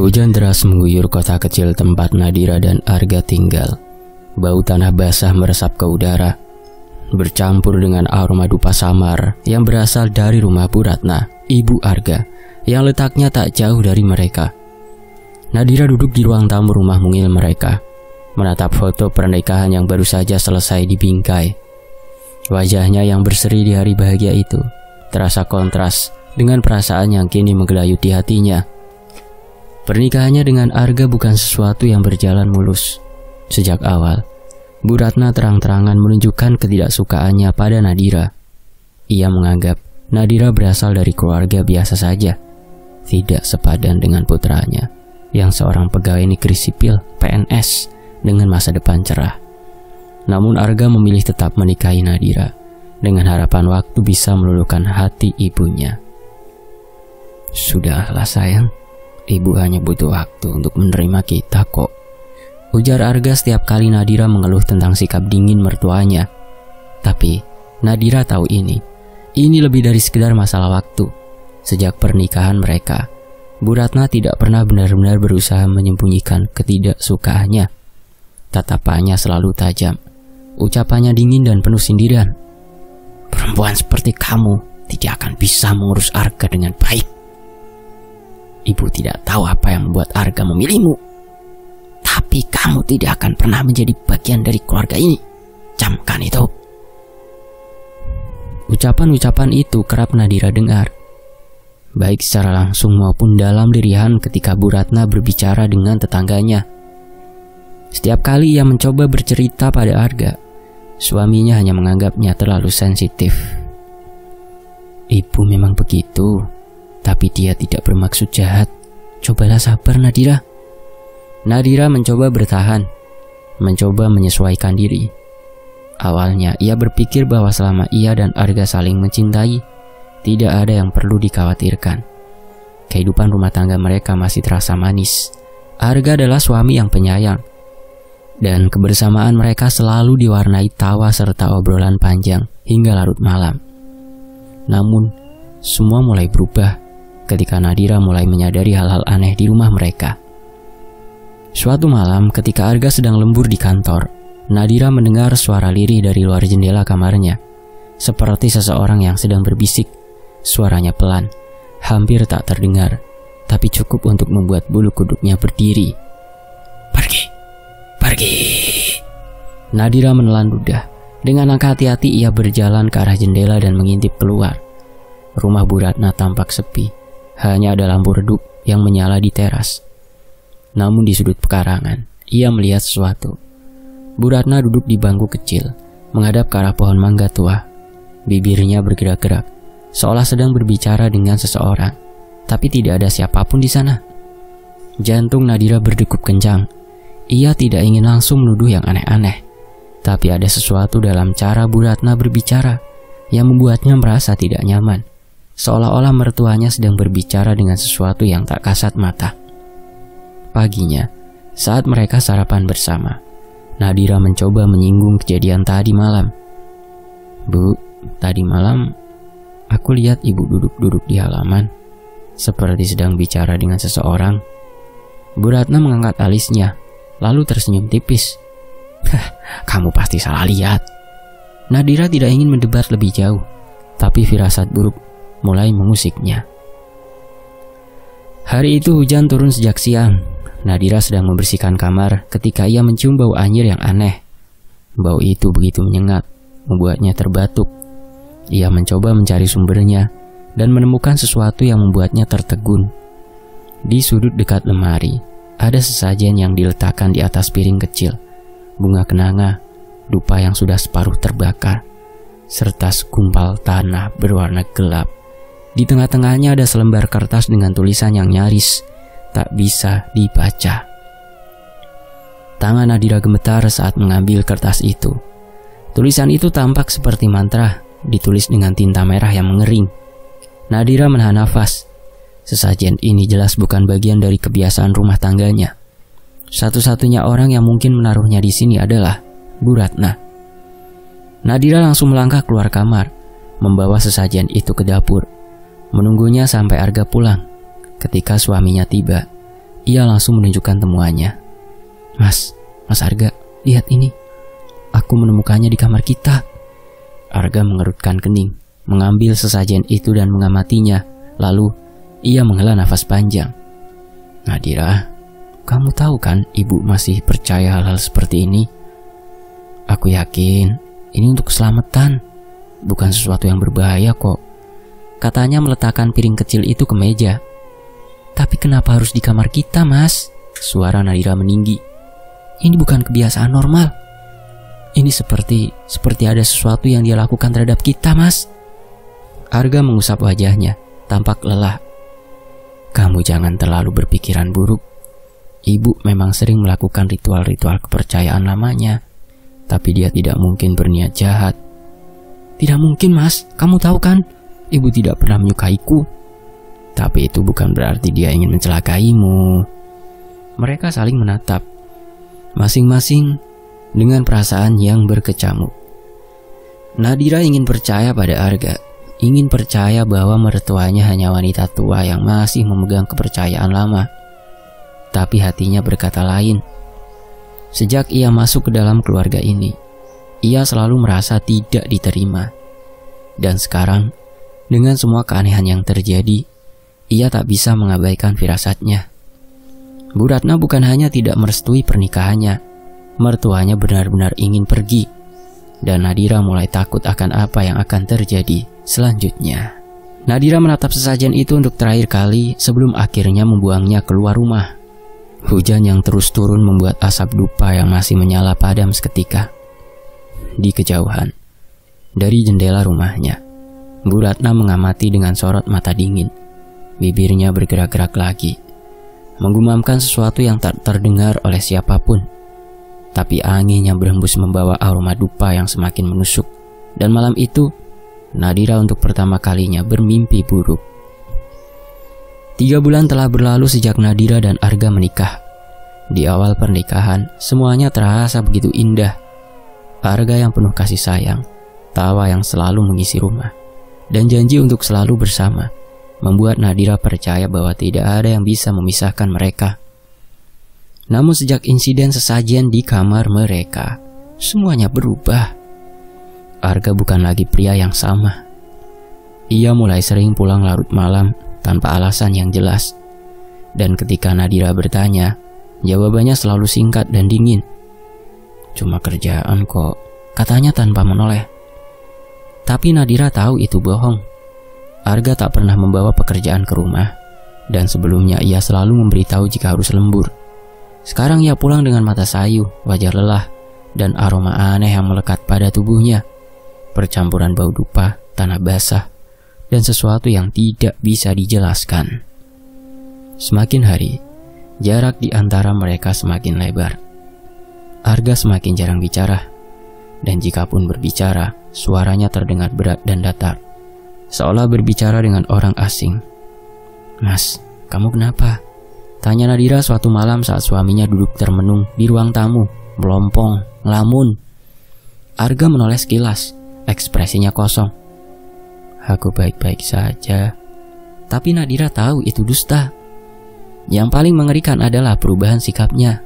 Hujan deras mengguyur kota kecil tempat Nadira dan Arga tinggal. Bau tanah basah meresap ke udara, bercampur dengan aroma dupa samar yang berasal dari rumah Bu Ratna, ibu Arga, yang letaknya tak jauh dari mereka. Nadira duduk di ruang tamu rumah mungil mereka, menatap foto pernikahan yang baru saja selesai dibingkai. Wajahnya yang berseri di hari bahagia itu terasa kontras dengan perasaan yang kini menggelayuti hatinya. Pernikahannya dengan Arga bukan sesuatu yang berjalan mulus. Sejak awal, Bu Ratna terang-terangan menunjukkan ketidaksukaannya pada Nadira. Ia menganggap Nadira berasal dari keluarga biasa saja, tidak sepadan dengan putranya yang seorang pegawai negeri sipil PNS dengan masa depan cerah. Namun Arga memilih tetap menikahi Nadira dengan harapan waktu bisa meluluhkan hati ibunya. "Sudahlah sayang, ibu hanya butuh waktu untuk menerima kita kok," ujar Arga setiap kali Nadira mengeluh tentang sikap dingin mertuanya. Tapi Nadira tahu ini lebih dari sekedar masalah waktu. Sejak pernikahan mereka, Bu Ratna tidak pernah benar-benar berusaha menyembunyikan ketidaksukaannya. Tatapannya selalu tajam, ucapannya dingin dan penuh sindiran. "Perempuan seperti kamu tidak akan bisa mengurus Arga dengan baik. Ibu tidak tahu apa yang membuat Arga memilihmu. Tapi kamu tidak akan pernah menjadi bagian dari keluarga ini. Camkan itu." Ucapan-ucapan itu kerap Nadira dengar, baik secara langsung maupun dalam lirihan ketika Bu Ratna berbicara dengan tetangganya. Setiap kali ia mencoba bercerita pada Arga, suaminya hanya menganggapnya terlalu sensitif. "Ibu memang begitu, tapi dia tidak bermaksud jahat. Cobalah sabar, Nadira." Nadira mencoba bertahan, mencoba menyesuaikan diri. Awalnya ia berpikir bahwa selama ia dan Arga saling mencintai, tidak ada yang perlu dikhawatirkan. Kehidupan rumah tangga mereka masih terasa manis. Arga adalah suami yang penyayang, dan kebersamaan mereka selalu diwarnai tawa serta obrolan panjang hingga larut malam. Namun, semua mulai berubah ketika Nadira mulai menyadari hal-hal aneh di rumah mereka. Suatu malam ketika Arga sedang lembur di kantor, Nadira mendengar suara lirih dari luar jendela kamarnya, seperti seseorang yang sedang berbisik. Suaranya pelan, hampir tak terdengar, tapi cukup untuk membuat bulu kuduknya berdiri. "Pergi, pergi." Nadira menelan ludah. Dengan langkah hati-hati ia berjalan ke arah jendela dan mengintip keluar. Rumah Bu Ratna tampak sepi. Hanya ada lampu redup yang menyala di teras. Namun di sudut pekarangan, ia melihat sesuatu. Bu Ratna duduk di bangku kecil, menghadap ke arah pohon mangga tua. Bibirnya bergerak-gerak, seolah sedang berbicara dengan seseorang, tapi tidak ada siapapun di sana. Jantung Nadira berdegup kencang. Ia tidak ingin langsung menuduh yang aneh-aneh, tapi ada sesuatu dalam cara Bu Ratna berbicara yang membuatnya merasa tidak nyaman. Seolah-olah mertuanya sedang berbicara dengan sesuatu yang tak kasat mata. Paginya, saat mereka sarapan bersama, Nadira mencoba menyinggung kejadian tadi malam. "Bu, tadi malam aku lihat ibu duduk-duduk di halaman, seperti sedang bicara dengan seseorang." Bu Ratna mengangkat alisnya, lalu tersenyum tipis. "Kamu pasti salah lihat." Nadira tidak ingin mendebat lebih jauh, tapi firasat buruk mulai mengusiknya. Hari itu hujan turun sejak siang. Nadira sedang membersihkan kamar ketika ia mencium bau anyir yang aneh. Bau itu begitu menyengat, membuatnya terbatuk. Ia mencoba mencari sumbernya dan menemukan sesuatu yang membuatnya tertegun. Di sudut dekat lemari, ada sesajen yang diletakkan di atas piring kecil. Bunga kenanga, dupa yang sudah separuh terbakar, serta segumpal tanah berwarna gelap. Di tengah-tengahnya ada selembar kertas dengan tulisan yang nyaris tak bisa dibaca. Tangan Nadira gemetar saat mengambil kertas itu. Tulisan itu tampak seperti mantra, ditulis dengan tinta merah yang mengering. Nadira menahan nafas. Sesajen ini jelas bukan bagian dari kebiasaan rumah tangganya. Satu-satunya orang yang mungkin menaruhnya di sini adalah Bu Ratna. Nadira langsung melangkah keluar kamar, membawa sesajen itu ke dapur, menunggunya sampai Arga pulang. Ketika suaminya tiba, ia langsung menunjukkan temuannya. Mas Arga, lihat ini. Aku menemukannya di kamar kita. Arga mengerutkan kening, mengambil sesajen itu dan mengamatinya. Lalu ia menghela nafas panjang. Nadira, kamu tahu kan ibu masih percaya hal-hal seperti ini? Aku yakin ini untuk keselamatan, bukan sesuatu yang berbahaya kok. Katanya meletakkan piring kecil itu ke meja. Tapi kenapa harus di kamar kita, Mas? Suara Nadira meninggi. Ini bukan kebiasaan normal. Ini seperti ada sesuatu yang dia lakukan terhadap kita, Mas. Arga mengusap wajahnya, tampak lelah. Kamu jangan terlalu berpikiran buruk. Ibu memang sering melakukan ritual-ritual kepercayaan lamanya, tapi dia tidak mungkin berniat jahat. Tidak mungkin, Mas. Kamu tahu kan, ibu tidak pernah menyukaiku. Tapi itu bukan berarti dia ingin mencelakaimu. Mereka saling menatap, masing-masing dengan perasaan yang berkecamuk. Nadira ingin percaya pada Arga, ingin percaya bahwa mertuanya hanya wanita tua yang masih memegang kepercayaan lama. Tapi hatinya berkata lain. Sejak ia masuk ke dalam keluarga ini, ia selalu merasa tidak diterima. Dan sekarang, dengan semua keanehan yang terjadi, ia tak bisa mengabaikan firasatnya. Bu Ratna bukan hanya tidak merestui pernikahannya, mertuanya benar-benar ingin pergi. Dan Nadira mulai takut akan apa yang akan terjadi selanjutnya. Nadira menatap sesajen itu untuk terakhir kali sebelum akhirnya membuangnya keluar rumah. Hujan yang terus turun membuat asap dupa yang masih menyala padam seketika. Di kejauhan, dari jendela rumahnya, Bu Ratna mengamati dengan sorot mata dingin. Bibirnya bergerak-gerak lagi, menggumamkan sesuatu yang tak terdengar oleh siapapun. Tapi angin yang berhembus membawa aroma dupa yang semakin menusuk. Dan malam itu, Nadira untuk pertama kalinya bermimpi buruk. 3 bulan telah berlalu sejak Nadira dan Arga menikah. Di awal pernikahan, semuanya terasa begitu indah. Arga yang penuh kasih sayang, tawa yang selalu mengisi rumah, dan janji untuk selalu bersama, membuat Nadira percaya bahwa tidak ada yang bisa memisahkan mereka. Namun sejak insiden sesajen di kamar mereka, semuanya berubah. Arga bukan lagi pria yang sama. Ia mulai sering pulang larut malam tanpa alasan yang jelas. Dan ketika Nadira bertanya, jawabannya selalu singkat dan dingin. Cuma kerjaan kok, katanya tanpa menoleh. Tapi Nadira tahu itu bohong. Arga tak pernah membawa pekerjaan ke rumah, dan sebelumnya ia selalu memberitahu jika harus lembur. Sekarang ia pulang dengan mata sayu, wajah lelah, dan aroma aneh yang melekat pada tubuhnya. Percampuran bau dupa, tanah basah, dan sesuatu yang tidak bisa dijelaskan. Semakin hari, jarak di antara mereka semakin lebar. Arga semakin jarang bicara, dan jikapun berbicara, suaranya terdengar berat dan datar, seolah berbicara dengan orang asing. Mas, kamu kenapa? Tanya Nadira suatu malam saat suaminya duduk termenung di ruang tamu, melompong, ngelamun. Arga menoleh sekilas, ekspresinya kosong. Aku baik-baik saja. Tapi Nadira tahu itu dusta. Yang paling mengerikan adalah perubahan sikapnya.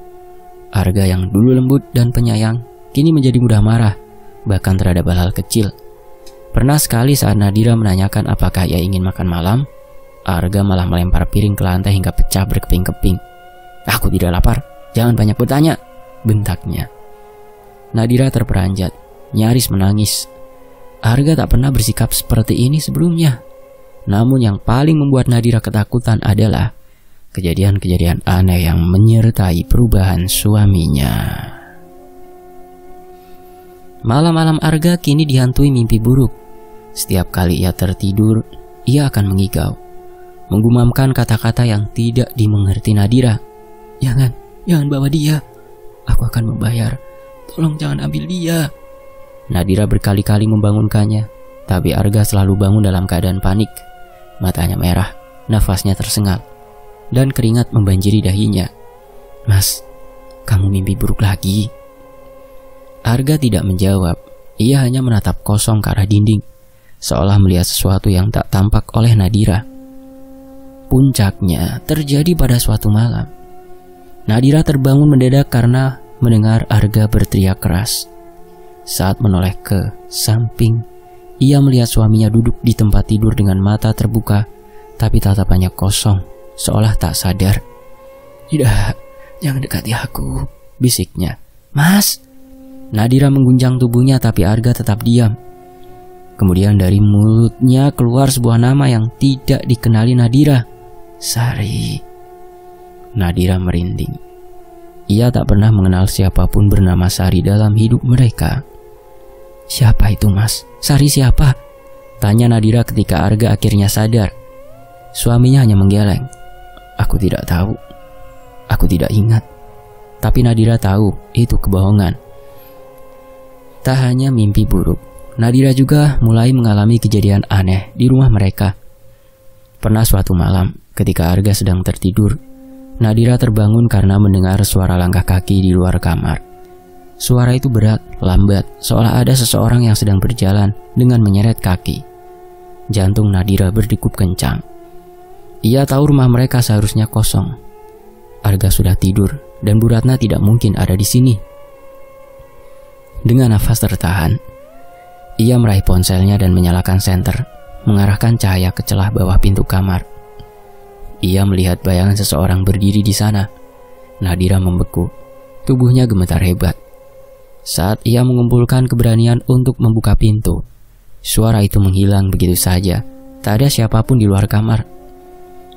Arga yang dulu lembut dan penyayang, kini menjadi mudah marah, bahkan terhadap hal-hal kecil. Pernah sekali saat Nadira menanyakan apakah ia ingin makan malam, Arga malah melempar piring ke lantai hingga pecah berkeping-keping. Aku tidak lapar, jangan banyak bertanya, bentaknya. Nadira terperanjat, nyaris menangis. Arga tak pernah bersikap seperti ini sebelumnya. Namun yang paling membuat Nadira ketakutan adalah kejadian-kejadian aneh yang menyertai perubahan suaminya. Malam-malam Arga kini dihantui mimpi buruk. Setiap kali ia tertidur, ia akan mengigau, menggumamkan kata-kata yang tidak dimengerti Nadira. Jangan bawa dia. Aku akan membayar. Tolong jangan ambil dia. Nadira berkali-kali membangunkannya, tapi Arga selalu bangun dalam keadaan panik. Matanya merah, nafasnya tersengal, dan keringat membanjiri dahinya. Mas, kamu mimpi buruk lagi? Arga tidak menjawab. Ia hanya menatap kosong ke arah dinding, seolah melihat sesuatu yang tak tampak oleh Nadira. Puncaknya terjadi pada suatu malam. Nadira terbangun mendadak karena mendengar Arga berteriak keras. Saat menoleh ke samping, ia melihat suaminya duduk di tempat tidur dengan mata terbuka, tapi tatapannya kosong, seolah tak sadar. "Tidak, jangan dekati aku," bisiknya. "Mas!" Nadira mengguncang tubuhnya, tapi Arga tetap diam. Kemudian dari mulutnya keluar sebuah nama yang tidak dikenali Nadira. "Sari." Nadira merinding. Ia tak pernah mengenal siapapun bernama Sari dalam hidup mereka. "Siapa itu, Mas? Sari siapa?" tanya Nadira ketika Arga akhirnya sadar. Suaminya hanya menggeleng. "Aku tidak tahu. Aku tidak ingat." Tapi Nadira tahu itu kebohongan. Tak hanya mimpi buruk, Nadira juga mulai mengalami kejadian aneh di rumah mereka. Pernah suatu malam, ketika Arga sedang tertidur, Nadira terbangun karena mendengar suara langkah kaki di luar kamar. Suara itu berat, lambat, seolah ada seseorang yang sedang berjalan dengan menyeret kaki. Jantung Nadira berdegup kencang. Ia tahu rumah mereka seharusnya kosong. Arga sudah tidur dan Bu Ratna tidak mungkin ada di sini. Dengan nafas tertahan, ia meraih ponselnya dan menyalakan senter, mengarahkan cahaya ke celah bawah pintu kamar. Ia melihat bayangan seseorang berdiri di sana. Nadira membeku, tubuhnya gemetar hebat. Saat ia mengumpulkan keberanian untuk membuka pintu, suara itu menghilang begitu saja. Tak ada siapapun di luar kamar.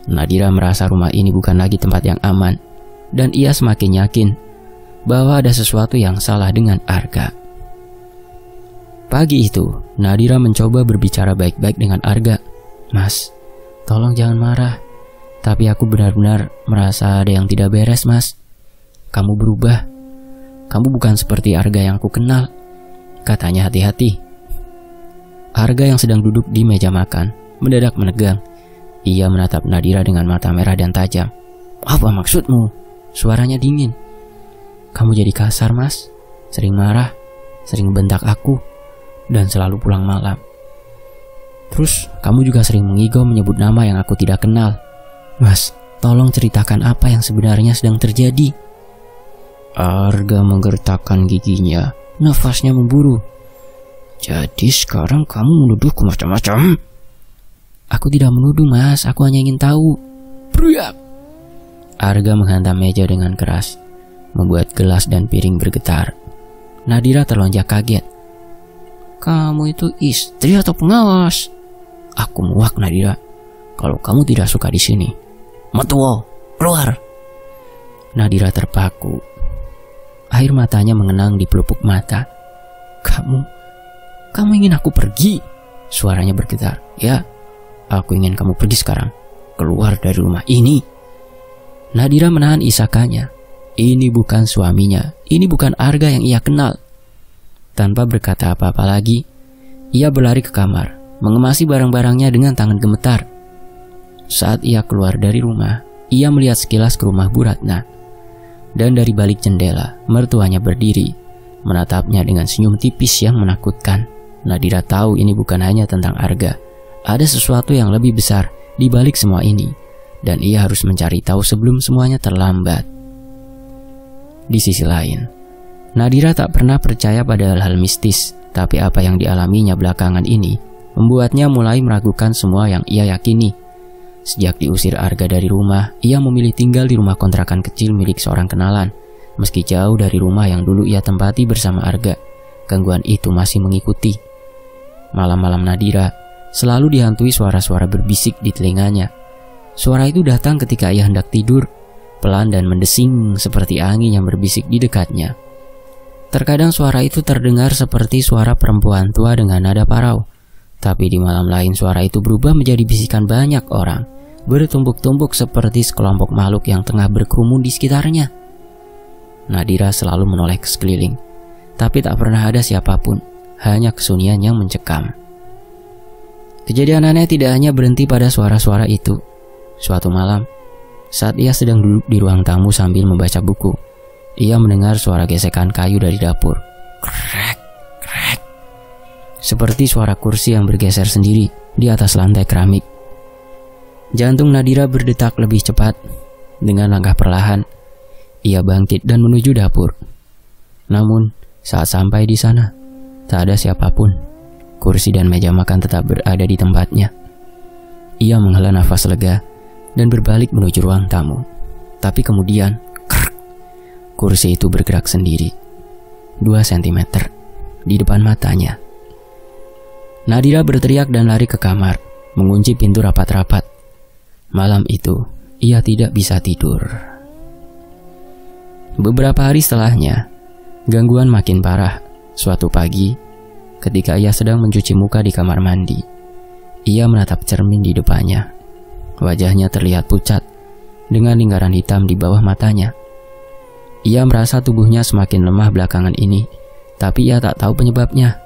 Nadira merasa rumah ini bukan lagi tempat yang aman, dan ia semakin yakin bahwa ada sesuatu yang salah dengan Arga. Pagi itu, Nadira mencoba berbicara baik-baik dengan Arga. "Mas, tolong jangan marah. Tapi aku benar-benar merasa ada yang tidak beres, Mas. Kamu berubah. Kamu bukan seperti Arga yang aku kenal," katanya hati-hati. Arga yang sedang duduk di meja makan mendadak menegang. Ia menatap Nadira dengan mata merah dan tajam. "Apa maksudmu?" Suaranya dingin. "Kamu jadi kasar, Mas. Sering marah, sering bentak aku, dan selalu pulang malam. Terus kamu juga sering mengigau menyebut nama yang aku tidak kenal. Mas, tolong ceritakan apa yang sebenarnya sedang terjadi." Arga menggertakkan giginya, nafasnya memburu. "Jadi sekarang kamu menuduhku macam-macam?" "Aku tidak menuduh, Mas. Aku hanya ingin tahu." "Beriak!" Arga menghantam meja dengan keras, membuat gelas dan piring bergetar. Nadira terlonjak kaget. "Kamu itu istri atau pengawas?" "Aku muak, Nadira. Kalau kamu tidak suka di sini, Matuwo, keluar!" Nadira terpaku. Air matanya mengenang di pelupuk mata. Kamu ingin aku pergi?" Suaranya bergetar. "Ya, aku ingin kamu pergi sekarang. Keluar dari rumah ini." Nadira menahan isakannya. Ini bukan suaminya. Ini bukan Arga yang ia kenal. Tanpa berkata apa-apa lagi, ia berlari ke kamar, mengemasi barang-barangnya dengan tangan gemetar. Saat ia keluar dari rumah, ia melihat sekilas ke rumah Bu Ratna. Dan dari balik jendela, mertuanya berdiri, menatapnya dengan senyum tipis yang menakutkan. Nadira tahu ini bukan hanya tentang Arga. Ada sesuatu yang lebih besar di balik semua ini, dan ia harus mencari tahu sebelum semuanya terlambat. Di sisi lain, Nadira tak pernah percaya pada hal-hal mistis, tapi apa yang dialaminya belakangan ini membuatnya mulai meragukan semua yang ia yakini. Sejak diusir Arga dari rumah, ia memilih tinggal di rumah kontrakan kecil milik seorang kenalan. Meski jauh dari rumah yang dulu ia tempati bersama Arga, gangguan itu masih mengikuti. Malam-malam Nadira selalu dihantui suara-suara berbisik di telinganya. Suara itu datang ketika ia hendak tidur, pelan dan mendesing seperti angin yang berbisik di dekatnya. Terkadang suara itu terdengar seperti suara perempuan tua dengan nada parau. Tapi di malam lain suara itu berubah menjadi bisikan banyak orang, bertumpuk-tumpuk seperti sekelompok makhluk yang tengah berkerumun di sekitarnya. Nadira selalu menoleh ke sekeliling, tapi tak pernah ada siapapun, hanya kesunyian yang mencekam. Kejadian aneh tidak hanya berhenti pada suara-suara itu. Suatu malam, saat ia sedang duduk di ruang tamu sambil membaca buku, ia mendengar suara gesekan kayu dari dapur. Krek, krek. Seperti suara kursi yang bergeser sendiri di atas lantai keramik. Jantung Nadira berdetak lebih cepat. Dengan langkah perlahan, ia bangkit dan menuju dapur. Namun, saat sampai di sana, tak ada siapapun. Kursi dan meja makan tetap berada di tempatnya. Ia menghela nafas lega dan berbalik menuju ruang tamu. Tapi kemudian, krrk, kursi itu bergerak sendiri 2 cm di depan matanya. Nadira berteriak dan lari ke kamar, mengunci pintu rapat-rapat. Malam itu, ia tidak bisa tidur. Beberapa hari setelahnya, gangguan makin parah. Suatu pagi, ketika ia sedang mencuci muka di kamar mandi, ia menatap cermin di depannya. Wajahnya terlihat pucat, dengan lingkaran hitam di bawah matanya. Ia merasa tubuhnya semakin lemah belakangan ini, tapi ia tak tahu penyebabnya.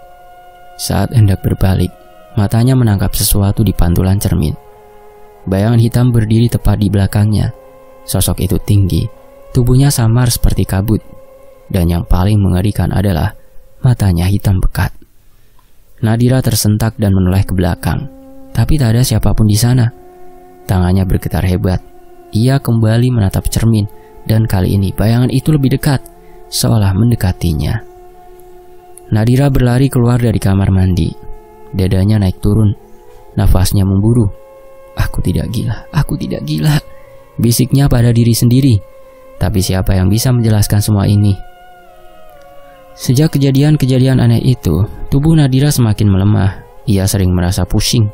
Saat hendak berbalik, matanya menangkap sesuatu di pantulan cermin. Bayangan hitam berdiri tepat di belakangnya. Sosok itu tinggi, tubuhnya samar seperti kabut, dan yang paling mengerikan adalah matanya hitam pekat. Nadira tersentak dan menoleh ke belakang, tapi tak ada siapapun di sana. Tangannya bergetar hebat. Ia kembali menatap cermin, dan kali ini bayangan itu lebih dekat, seolah mendekatinya. Nadira berlari keluar dari kamar mandi. Dadanya naik turun, nafasnya memburu. "Aku tidak gila, aku tidak gila," bisiknya pada diri sendiri. Tapi siapa yang bisa menjelaskan semua ini? Sejak kejadian-kejadian aneh itu, tubuh Nadira semakin melemah. Ia sering merasa pusing,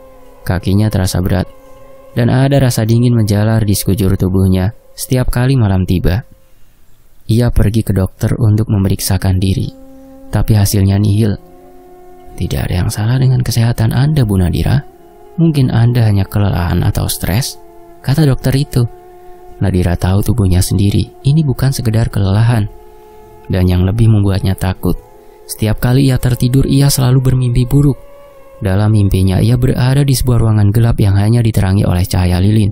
kakinya terasa berat, dan ada rasa dingin menjalar di sekujur tubuhnya setiap kali malam tiba. Ia pergi ke dokter untuk memeriksakan diri, tapi hasilnya nihil. "Tidak ada yang salah dengan kesehatan Anda, Bu Nadira. Mungkin Anda hanya kelelahan atau stres," kata dokter itu. Nadira tahu tubuhnya sendiri, ini bukan sekedar kelelahan. Dan yang lebih membuatnya takut, setiap kali ia tertidur ia selalu bermimpi buruk. Dalam mimpinya ia berada di sebuah ruangan gelap yang hanya diterangi oleh cahaya lilin.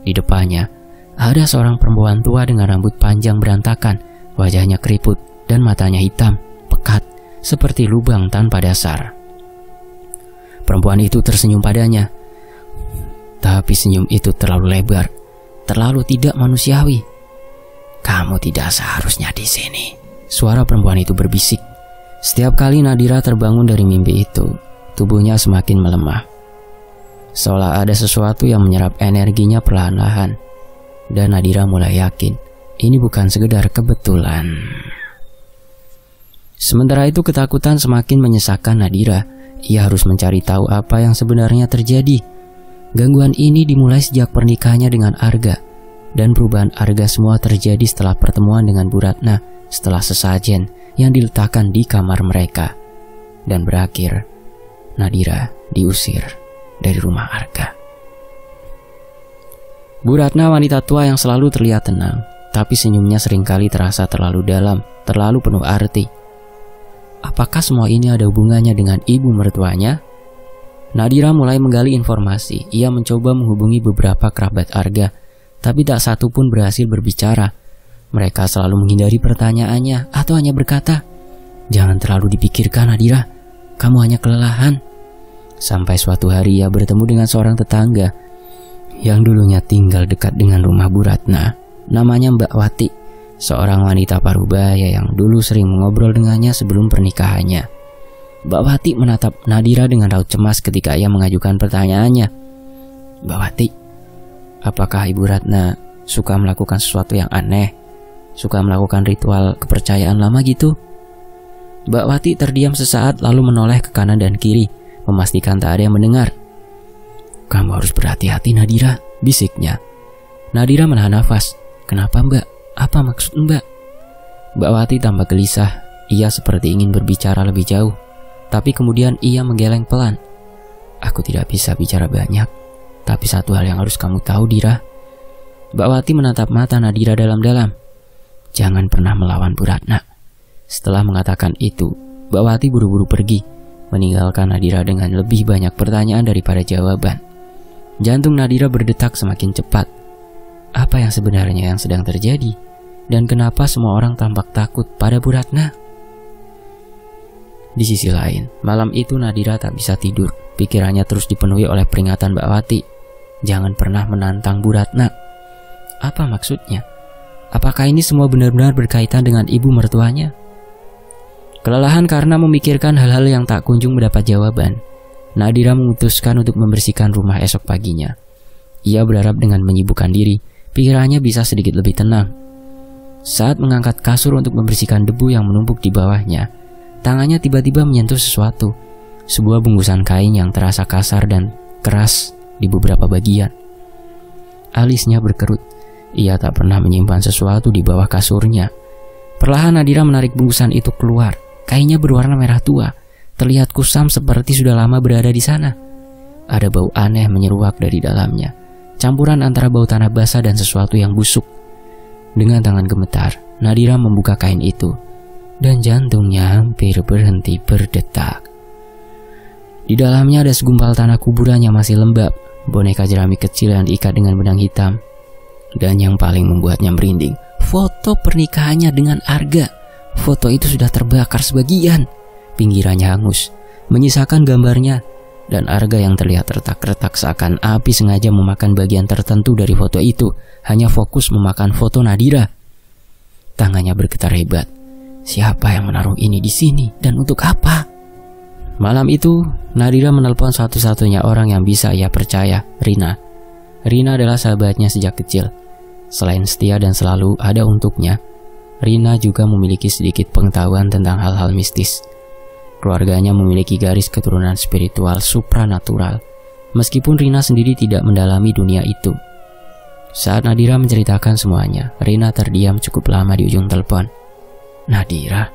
Di depannya ada seorang perempuan tua dengan rambut panjang berantakan, wajahnya keriput dan matanya hitam, pekat, seperti lubang tanpa dasar. Perempuan itu tersenyum padanya, tapi senyum itu terlalu lebar, terlalu tidak manusiawi. "Kamu tidak seharusnya di sini," suara perempuan itu berbisik. Setiap kali Nadira terbangun dari mimpi itu, tubuhnya semakin melemah. Seolah ada sesuatu yang menyerap energinya perlahan-lahan. Dan Nadira mulai yakin, ini bukan sekedar kebetulan. Sementara itu ketakutan semakin menyesakkan Nadira. Ia harus mencari tahu apa yang sebenarnya terjadi. Gangguan ini dimulai sejak pernikahannya dengan Arga. Dan perubahan Arga semua terjadi setelah pertemuan dengan Bu Ratna, setelah sesajen yang diletakkan di kamar mereka. Dan berakhir, Nadira diusir dari rumah Arga. Bu Ratna wanita tua yang selalu terlihat tenang, tapi senyumnya seringkali terasa terlalu dalam, terlalu penuh arti. Apakah semua ini ada hubungannya dengan ibu mertuanya? Nadira mulai menggali informasi. Ia mencoba menghubungi beberapa kerabat Arga, tapi tak satu pun berhasil berbicara. Mereka selalu menghindari pertanyaannya atau hanya berkata, "Jangan terlalu dipikirkan, Nadira. Kamu hanya kelelahan." Sampai suatu hari ia bertemu dengan seorang tetangga yang dulunya tinggal dekat dengan rumah Bu Ratna. Namanya Mbak Wati, seorang wanita parubaya yang dulu sering mengobrol dengannya sebelum pernikahannya. Mbak Wati menatap Nadira dengan raut cemas ketika ia mengajukan pertanyaannya. "Mbak Wati, apakah Ibu Ratna suka melakukan sesuatu yang aneh? Suka melakukan ritual kepercayaan lama gitu?" Mbak Wati terdiam sesaat lalu menoleh ke kanan dan kiri, memastikan tak ada yang mendengar. "Kamu harus berhati-hati, Nadira," bisiknya. Nadira menahan nafas. "Kenapa, Mbak? Apa maksud Mbak?" Mbak Wati tambah gelisah. Ia seperti ingin berbicara lebih jauh, tapi kemudian ia menggeleng pelan. "Aku tidak bisa bicara banyak, tapi satu hal yang harus kamu tahu, Dira." Mbak Wati menatap mata Nadira dalam-dalam. "Jangan pernah melawan Bu Ratna." Setelah mengatakan itu, Mbak Wati buru-buru pergi, meninggalkan Nadira dengan lebih banyak pertanyaan daripada jawaban. Jantung Nadira berdetak semakin cepat. Apa yang sebenarnya yang sedang terjadi? Dan kenapa semua orang tampak takut pada Bu Ratna? Di sisi lain, malam itu Nadira tak bisa tidur. Pikirannya terus dipenuhi oleh peringatan Mbak Wati. Jangan pernah menantang Bu Ratna. Apa maksudnya? Apakah ini semua benar-benar berkaitan dengan ibu mertuanya? Kelelahan karena memikirkan hal-hal yang tak kunjung mendapat jawaban, Nadira memutuskan untuk membersihkan rumah esok paginya. Ia berharap dengan menyibukkan diri, pikirannya bisa sedikit lebih tenang. Saat mengangkat kasur untuk membersihkan debu yang menumpuk di bawahnya, tangannya tiba-tiba menyentuh sesuatu, sebuah bungkusan kain yang terasa kasar dan keras di beberapa bagian. Alisnya berkerut. Ia tak pernah menyimpan sesuatu di bawah kasurnya. Perlahan Nadira menarik bungkusan itu keluar. Kainnya berwarna merah tua, terlihat kusam seperti sudah lama berada di sana. Ada bau aneh menyeruak dari dalamnya, campuran antara bau tanah basah dan sesuatu yang busuk. Dengan tangan gemetar, Nadira membuka kain itu, dan jantungnya hampir berhenti berdetak. Di dalamnya ada segumpal tanah kuburan yang masih lembab, boneka jerami kecil yang diikat dengan benang hitam, dan yang paling membuatnya merinding, foto pernikahannya dengan Arga. Foto itu sudah terbakar sebagian, pinggirannya hangus, menyisakan gambarnya, dan Arga yang terlihat retak-retak seakan api sengaja memakan bagian tertentu dari foto itu, hanya fokus memakan foto Nadira. Tangannya bergetar hebat. Siapa yang menaruh ini di sini dan untuk apa? Malam itu, Nadira menelpon satu-satunya orang yang bisa ia percaya, Rina. Rina adalah sahabatnya sejak kecil. Selain setia dan selalu ada untuknya, Rina juga memiliki sedikit pengetahuan tentang hal-hal mistis. Keluarganya memiliki garis keturunan spiritual supranatural, meskipun Rina sendiri tidak mendalami dunia itu. Saat Nadira menceritakan semuanya, Rina terdiam cukup lama di ujung telepon. Nadira,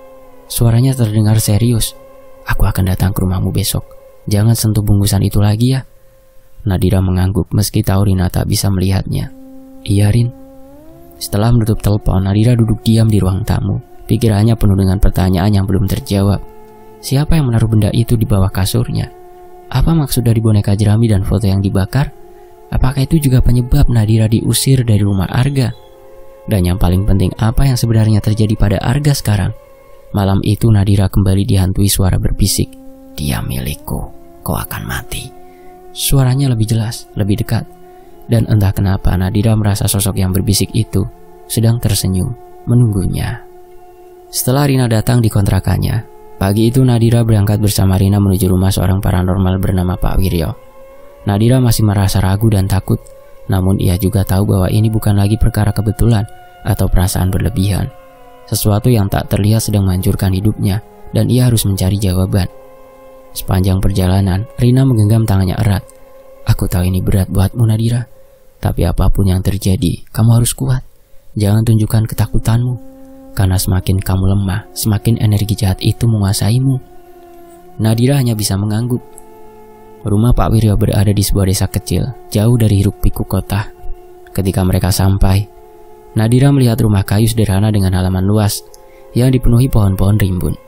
suaranya terdengar serius. Aku akan datang ke rumahmu besok. Jangan sentuh bungkusan itu lagi ya. Nadira mengangguk meski tahu Rina tak bisa melihatnya. Iya Rin. Setelah menutup telepon, Nadira duduk diam di ruang tamu. Pikirannya penuh dengan pertanyaan yang belum terjawab. Siapa yang menaruh benda itu di bawah kasurnya? Apa maksud dari boneka jerami dan foto yang dibakar? Apakah itu juga penyebab Nadira diusir dari rumah Arga? Dan yang paling penting, apa yang sebenarnya terjadi pada Arga sekarang? Malam itu Nadira kembali dihantui suara berbisik. Dia milikku, kau akan mati. Suaranya lebih jelas, lebih dekat. Dan entah kenapa Nadira merasa sosok yang berbisik itu sedang tersenyum, menunggunya. Setelah Rina datang di kontrakannya, pagi itu Nadira berangkat bersama Rina menuju rumah seorang paranormal bernama Pak Wiryo. Nadira masih merasa ragu dan takut, namun ia juga tahu bahwa ini bukan lagi perkara kebetulan atau perasaan berlebihan. Sesuatu yang tak terlihat sedang menghancurkan hidupnya, dan ia harus mencari jawaban. Sepanjang perjalanan, Rina menggenggam tangannya erat. Aku tahu ini berat buatmu Nadira, tapi apapun yang terjadi, kamu harus kuat. Jangan tunjukkan ketakutanmu, karena semakin kamu lemah, semakin energi jahat itu menguasaimu. Nadira hanya bisa mengangguk. Rumah Pak Wiryo berada di sebuah desa kecil, jauh dari hiruk-pikuk kota. Ketika mereka sampai, Nadira melihat rumah kayu sederhana dengan halaman luas yang dipenuhi pohon-pohon rimbun.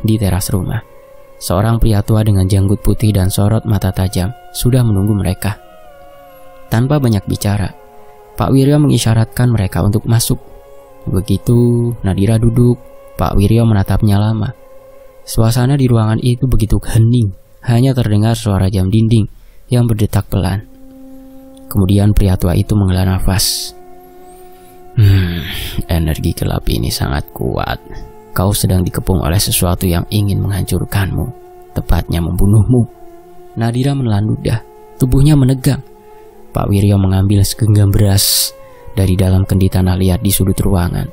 Di teras rumah, seorang pria tua dengan janggut putih dan sorot mata tajam sudah menunggu mereka. Tanpa banyak bicara, Pak Wiryo mengisyaratkan mereka untuk masuk. Begitu Nadira duduk, Pak Wiryo menatapnya lama. Suasana di ruangan itu begitu hening, hanya terdengar suara jam dinding yang berdetak pelan. Kemudian pria tua itu menghela nafas. Energi gelap ini sangat kuat. Kau sedang dikepung oleh sesuatu yang ingin menghancurkanmu, tepatnya membunuhmu. Nadira menelan ludah, tubuhnya menegang. Pak Wiryo mengambil segenggam beras dari dalam kendi tanah liat di sudut ruangan,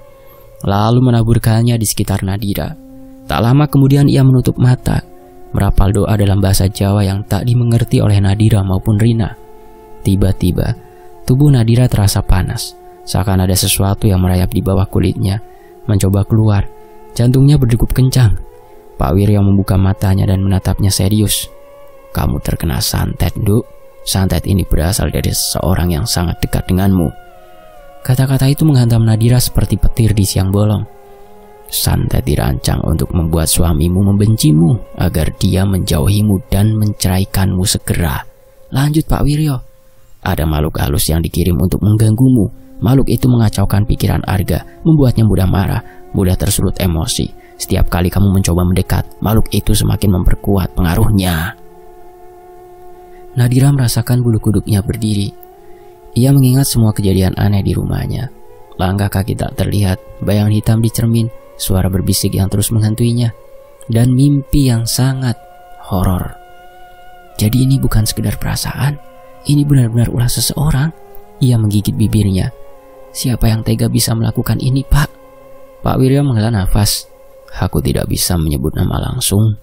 lalu menaburkannya di sekitar Nadira. Tak lama kemudian ia menutup mata, merapal doa dalam bahasa Jawa yang tak dimengerti oleh Nadira maupun Rina. Tiba-tiba, tubuh Nadira terasa panas, seakan ada sesuatu yang merayap di bawah kulitnya, mencoba keluar. Jantungnya berdegup kencang. Pak Wiryo membuka matanya dan menatapnya serius. Kamu terkena santet, Duk. Santet ini berasal dari seseorang yang sangat dekat denganmu. Kata-kata itu menghantam Nadira seperti petir di siang bolong. Santet dirancang untuk membuat suamimu membencimu agar dia menjauhimu dan menceraikanmu segera. Lanjut Pak Wiryo. Ada makhluk halus yang dikirim untuk mengganggumu. Makhluk itu mengacaukan pikiran Arga, membuatnya mudah marah, mudah tersulut emosi. Setiap kali kamu mencoba mendekat, makhluk itu semakin memperkuat pengaruhnya. Nadira merasakan bulu kuduknya berdiri. Ia mengingat semua kejadian aneh di rumahnya. Langkah kaki tak terlihat, bayangan hitam di cermin, suara berbisik yang terus menghantuinya, dan mimpi yang sangat horor. Jadi ini bukan sekedar perasaan, ini benar-benar ulah seseorang. Ia menggigit bibirnya. Siapa yang tega bisa melakukan ini, Pak? Pak Wiryo menghela nafas. Aku tidak bisa menyebut nama langsung,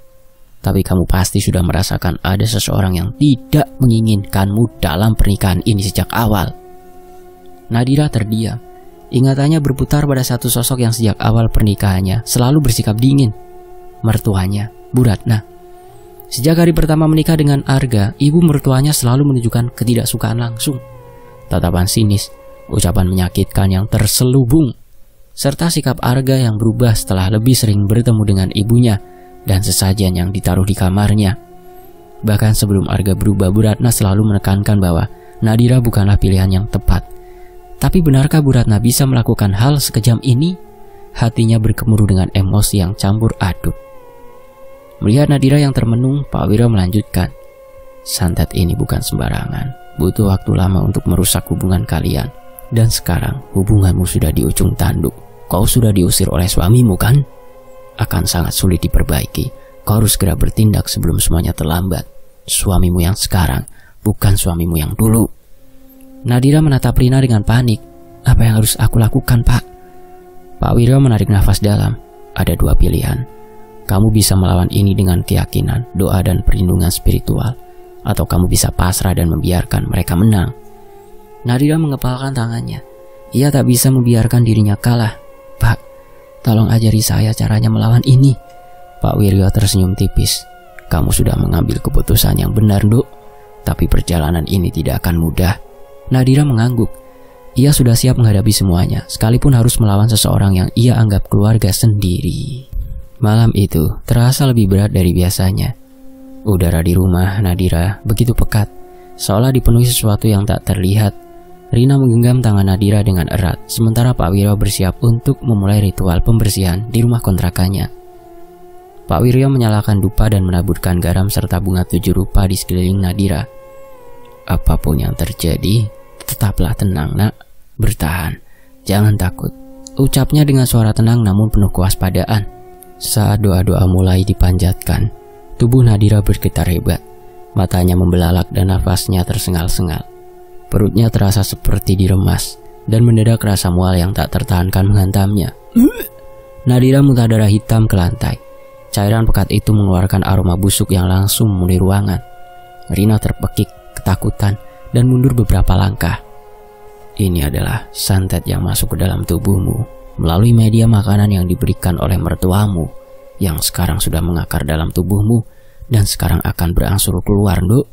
tapi kamu pasti sudah merasakan ada seseorang yang tidak menginginkanmu dalam pernikahan ini sejak awal. Nadira terdiam. Ingatannya berputar pada satu sosok yang sejak awal pernikahannya selalu bersikap dingin. Mertuanya, Bu Ratna. Sejak hari pertama menikah dengan Arga, ibu mertuanya selalu menunjukkan ketidaksukaan langsung. Tatapan sinis, ucapan menyakitkan yang terselubung, serta sikap Arga yang berubah setelah lebih sering bertemu dengan ibunya dan sesajen yang ditaruh di kamarnya. Bahkan sebelum Arga berubah, Bu Ratna selalu menekankan bahwa Nadira bukanlah pilihan yang tepat. Tapi benarkah Bu Ratna bisa melakukan hal sekejam ini? Hatinya bergemuruh dengan emosi yang campur aduk. Melihat Nadira yang termenung, Pak Wiryo melanjutkan. Santet ini bukan sembarangan. Butuh waktu lama untuk merusak hubungan kalian. Dan sekarang hubunganmu sudah di ujung tanduk. Kau sudah diusir oleh suamimu kan? Akan sangat sulit diperbaiki. Kau harus segera bertindak sebelum semuanya terlambat. Suamimu yang sekarang bukan suamimu yang dulu. Nadira menatap Rina dengan panik. Apa yang harus aku lakukan, Pak? Pak Wiryo menarik nafas dalam. Ada dua pilihan. Kamu bisa melawan ini dengan keyakinan, doa dan perlindungan spiritual. Atau kamu bisa pasrah dan membiarkan mereka menang. Nadira mengepalkan tangannya. Ia tak bisa membiarkan dirinya kalah. Pak, tolong ajari saya caranya melawan ini. Pak Wiryo tersenyum tipis. Kamu sudah mengambil keputusan yang benar, Duk. Tapi perjalanan ini tidak akan mudah. Nadira mengangguk. Ia sudah siap menghadapi semuanya, sekalipun harus melawan seseorang yang ia anggap keluarga sendiri. Malam itu terasa lebih berat dari biasanya. Udara di rumah Nadira begitu pekat, seolah dipenuhi sesuatu yang tak terlihat. Rina menggenggam tangan Nadira dengan erat, sementara Pak Wiryo bersiap untuk memulai ritual pembersihan di rumah kontrakannya. Pak Wiryo menyalakan dupa dan menaburkan garam serta bunga 7 rupa di sekeliling Nadira. Apapun yang terjadi, tetaplah tenang, Nak. Bertahan, jangan takut. Ucapnya dengan suara tenang namun penuh kewaspadaan. Saat doa-doa mulai dipanjatkan, tubuh Nadira bergetar hebat. Matanya membelalak dan nafasnya tersengal-sengal. Perutnya terasa seperti diremas, dan mendadak rasa mual yang tak tertahankan menghantamnya. Nadira muntah darah hitam ke lantai. Cairan pekat itu mengeluarkan aroma busuk yang langsung memenuhi ruangan. Rina terpekik, ketakutan, dan mundur beberapa langkah. Ini adalah santet yang masuk ke dalam tubuhmu melalui media makanan yang diberikan oleh mertuamu, yang sekarang sudah mengakar dalam tubuhmu dan sekarang akan berangsur keluar, Nduk.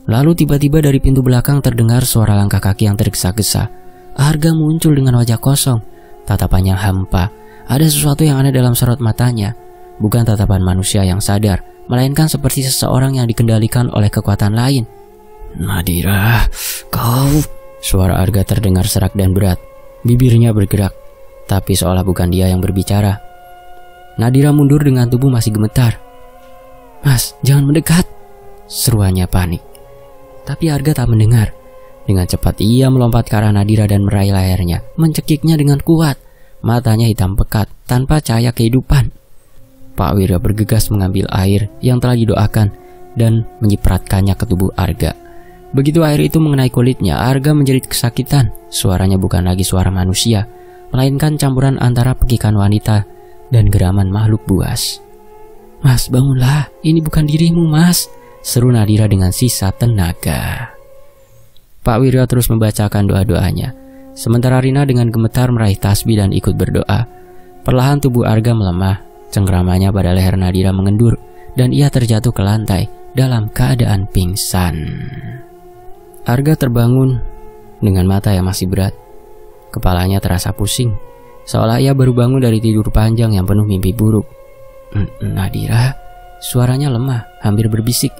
Lalu tiba-tiba dari pintu belakang terdengar suara langkah kaki yang tergesa-gesa. Arga muncul dengan wajah kosong, tatapannya hampa. Ada sesuatu yang aneh dalam sorot matanya. Bukan tatapan manusia yang sadar, melainkan seperti seseorang yang dikendalikan oleh kekuatan lain. Nadira, kau... Suara Arga terdengar serak dan berat. Bibirnya bergerak, tapi seolah bukan dia yang berbicara. Nadira mundur dengan tubuh masih gemetar. Mas, jangan mendekat, seruannya panik. Tapi Arga tak mendengar. Dengan cepat ia melompat ke arah Nadira dan meraih lehernya, mencekiknya dengan kuat. Matanya hitam pekat, tanpa cahaya kehidupan. Pak Wiryo bergegas mengambil air yang telah didoakan dan menyipratkannya ke tubuh Arga. Begitu air itu mengenai kulitnya, Arga menjerit kesakitan. Suaranya bukan lagi suara manusia, melainkan campuran antara pekikan wanita dan geraman makhluk buas. Mas, bangunlah, ini bukan dirimu, Mas, seru Nadira dengan sisa tenaga. Pak Wiryo terus membacakan doa-doanya, sementara Rina dengan gemetar meraih tasbih dan ikut berdoa. Perlahan tubuh Arga melemah, cengkramannya pada leher Nadira mengendur, dan ia terjatuh ke lantai dalam keadaan pingsan. Arga terbangun dengan mata yang masih berat. Kepalanya terasa pusing, seolah ia baru bangun dari tidur panjang yang penuh mimpi buruk. Nadira, suaranya lemah, hampir berbisik.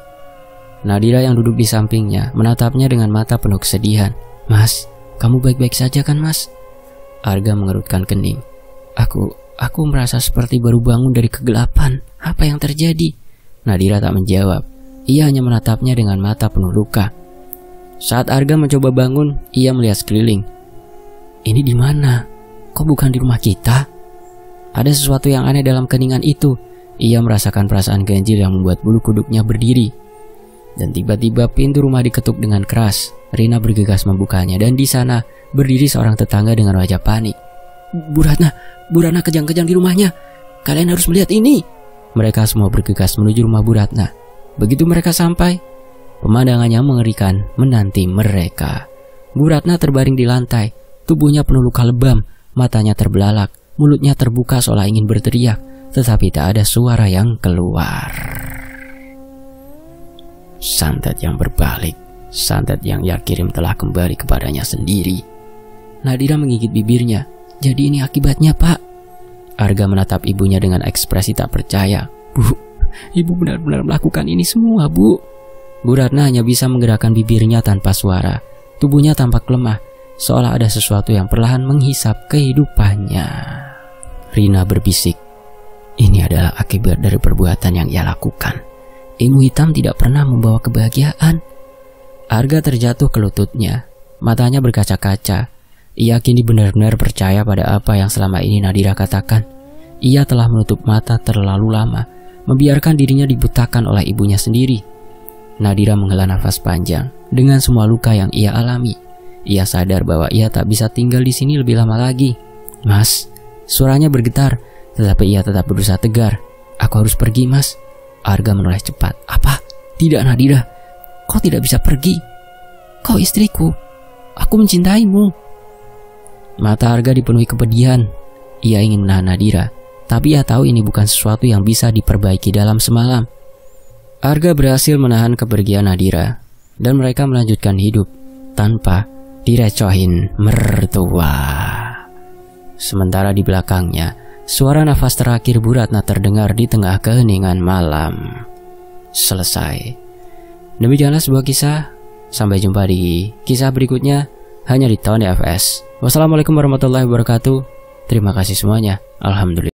Nadira yang duduk di sampingnya menatapnya dengan mata penuh kesedihan. Mas, kamu baik-baik saja kan, Mas? Arga mengerutkan kening. Aku merasa seperti baru bangun dari kegelapan. Apa yang terjadi? Nadira tak menjawab. Ia hanya menatapnya dengan mata penuh luka. Saat Arga mencoba bangun, ia melihat sekeliling. Ini di mana? Kok bukan di rumah kita? Ada sesuatu yang aneh dalam keningan itu. Ia merasakan perasaan ganjil yang membuat bulu kuduknya berdiri. Dan tiba-tiba pintu rumah diketuk dengan keras. Rina bergegas membukanya dan di sana berdiri seorang tetangga dengan wajah panik. Bu Ratna kejang-kejang di rumahnya. Kalian harus melihat ini. Mereka semua bergegas menuju rumah Bu Ratna. Begitu mereka sampai, pemandangannya mengerikan menanti mereka. Bu Ratna terbaring di lantai, tubuhnya penuh luka lebam, matanya terbelalak, mulutnya terbuka seolah ingin berteriak, tetapi tak ada suara yang keluar. Santet yang berbalik, santet yang ia kirim telah kembali kepadanya sendiri. Nadira menggigit bibirnya. Jadi ini akibatnya, Pak. Arga menatap ibunya dengan ekspresi tak percaya. Bu, ibu benar-benar melakukan ini semua, Bu. Bu Ratna hanya bisa menggerakkan bibirnya tanpa suara. Tubuhnya tampak lemah, seolah ada sesuatu yang perlahan menghisap kehidupannya. Rina berbisik, ini adalah akibat dari perbuatan yang ia lakukan. Ilmu hitam tidak pernah membawa kebahagiaan. Arga terjatuh ke lututnya, matanya berkaca-kaca. Ia kini benar-benar percaya pada apa yang selama ini Nadira katakan. Ia telah menutup mata terlalu lama, membiarkan dirinya dibutakan oleh ibunya sendiri. Nadira menghela nafas panjang dengan semua luka yang ia alami. Ia sadar bahwa ia tak bisa tinggal di sini lebih lama lagi. Mas, suaranya bergetar, tetapi ia tetap berusaha tegar. Aku harus pergi, Mas. Arga menoleh cepat. Apa? Tidak, Nadira. Kau tidak bisa pergi. Kau istriku. Aku mencintaimu. Mata Arga dipenuhi kepedihan. Ia ingin menahan Nadira, tapi ia tahu ini bukan sesuatu yang bisa diperbaiki dalam semalam. Arga berhasil menahan kepergian Nadira, dan mereka melanjutkan hidup tanpa direcohin mertua. Sementara di belakangnya, suara nafas terakhir Bu Ratna terdengar di tengah keheningan malam. Selesai. Demikianlah sebuah kisah. Sampai jumpa di kisah berikutnya hanya di Tony FS. Wassalamualaikum warahmatullahi wabarakatuh. Terima kasih semuanya. Alhamdulillah.